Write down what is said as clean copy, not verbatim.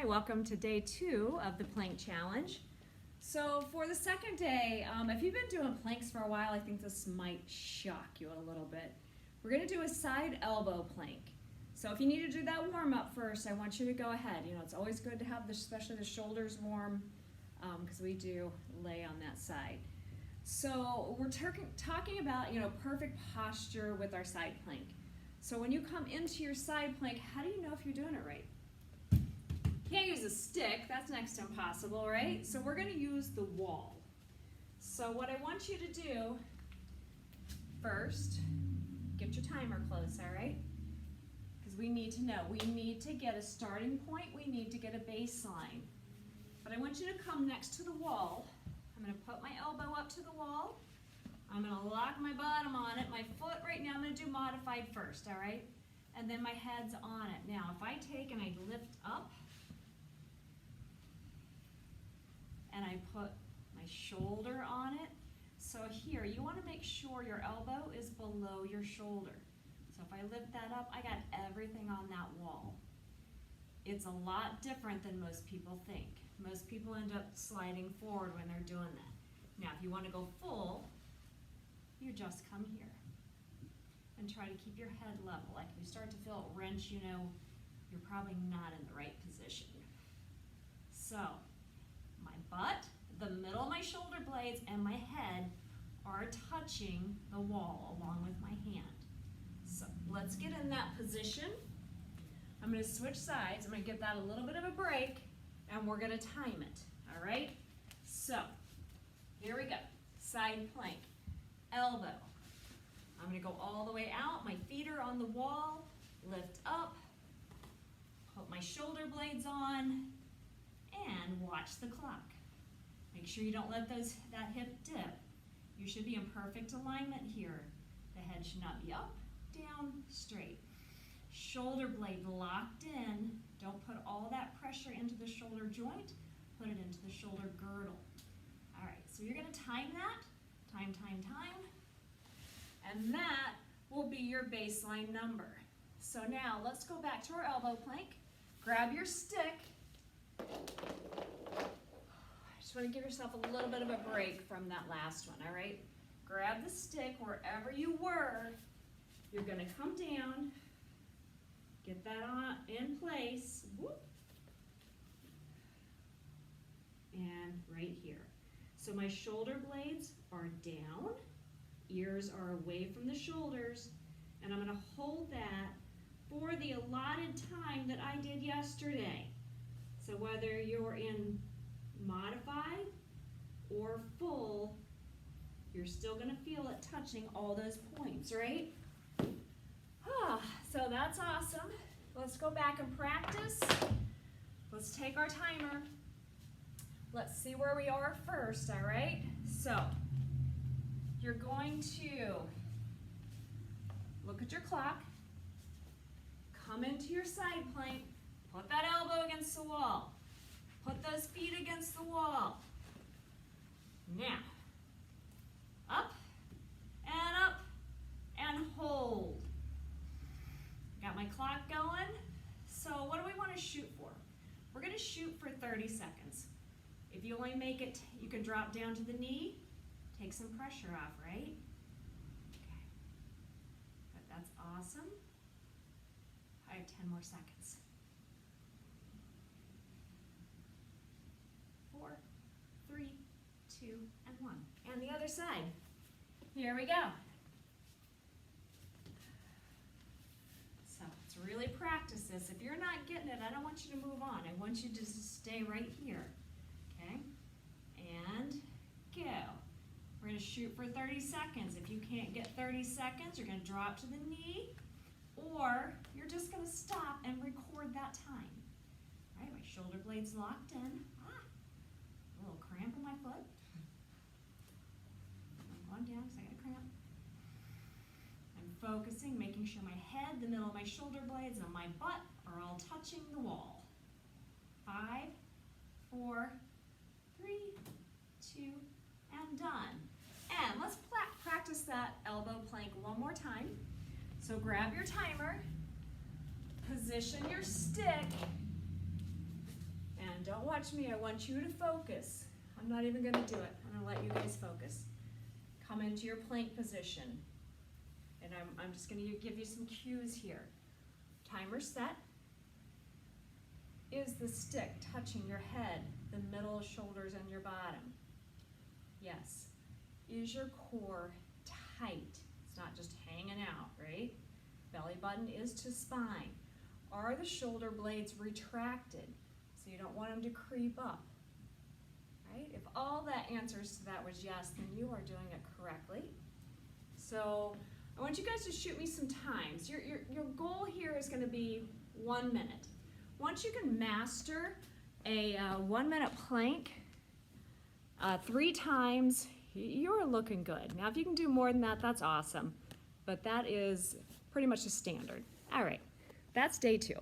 Hi, welcome to day 2 of the plank challenge. So for the second day, if you've been doing planks for a while, I think this might shock you a little bit. We're going to do a side elbow plank. So if you need to do that warm up first, I want you to go ahead. You know, it's always good to have especially the shoulders warm because we do lay on that side. So we're talking about, perfect posture with our side plank. So when you come into your side plank, how do you know if you're doing it right? Can't use a stick, that's next to impossible, right? So we're going to use the wall. So what I want you to do first, get your timer close, all right? Because we need to know, we need to get a starting point, we need to get a baseline. But I want you to come next to the wall. I'm going to put my elbow up to the wall. I'm going to lock my bottom on it. My foot right now, I'm going to do modified first, all right? And then my head's on it. Now, if I take and I lift up, and I put my shoulder on it. So here, you want to make sure your elbow is below your shoulder. So if I lift that up, I got everything on that wall. It's a lot different than most people think. Most people end up sliding forward when they're doing that. Now, if you want to go full, you just come here and try to keep your head level. Like if you start to feel it wrench, you know you're probably not in the right position. So, my butt, the middle of my shoulder blades, and my head are touching the wall along with my hand. So let's get in that position. I'm going to switch sides. I'm going to give that a little bit of a break, and we're going to time it. All right? So here we go. Side plank. Elbow. I'm going to go all the way out. My feet are on the wall. Lift up. Put my shoulder blades on. And watch the clock. Make sure you don't let that hip dip. You should be in perfect alignment here. The head should not be up, down, straight. Shoulder blade locked in. Don't put all that pressure into the shoulder joint. Put it into the shoulder girdle. All right, so you're going to time that. Time, time, time. And that will be your baseline number. So now let's go back to our elbow plank. Grab your stick. I just want to give yourself a little bit of a break from that last one, all right? Grab the stick wherever you were. You're going to come down, get that on in place, whoop, and right here. So my shoulder blades are down, ears are away from the shoulders, and I'm going to hold that for the allotted time that I did yesterday. So whether you're in modified or full, you're still going to feel it touching all those points, right? So that's awesome. Let's go back and practice. Let's take our timer. Let's see where we are first, all right? So you're going to look at your clock, come into your side plank, put that elbow against the wall. Put those feet against the wall. Now, up, and hold. Got my clock going. So what do we want to shoot for? We're going to shoot for 30 seconds. If you only make it, you can drop down to the knee, take some pressure off, right? Okay. But that's awesome. I have 10 more seconds. 4, 3, 2, and 1. And the other side. Here we go. So let's really practice this. If you're not getting it, I don't want you to move on. I want you to just stay right here. Okay? And go. We're going to shoot for 30 seconds. If you can't get 30 seconds, you're going to drop to the knee, or you're just going to stop and record that time. All right, my shoulder blades locked in. A little cramp in my foot. I'm going down because I got a cramp. I'm focusing, making sure my head, the middle of my shoulder blades, and my butt are all touching the wall. 5, 4, 3, 2, and done. And let's practice that elbow plank one more time. So grab your timer, position your stick, again, don't watch me. I want you to focus. I'm not even gonna do it. I'm gonna let you guys focus. Come into your plank position. And I'm just gonna give you some cues here. Timer set. Is the stick touching your head, the middle, shoulders, and your bottom? Yes. Is your core tight? It's not just hanging out, right? Belly button is to spine. Are the shoulder blades retracted? So you don't want them to creep up, right? If all that answers to that was yes, then you are doing it correctly. So I want you guys to shoot me some times. Your goal here is gonna be 1 minute. Once you can master a 1 minute plank 3 times, you're looking good. Now if you can do more than that, that's awesome. But that is pretty much a standard. All right, that's day 2.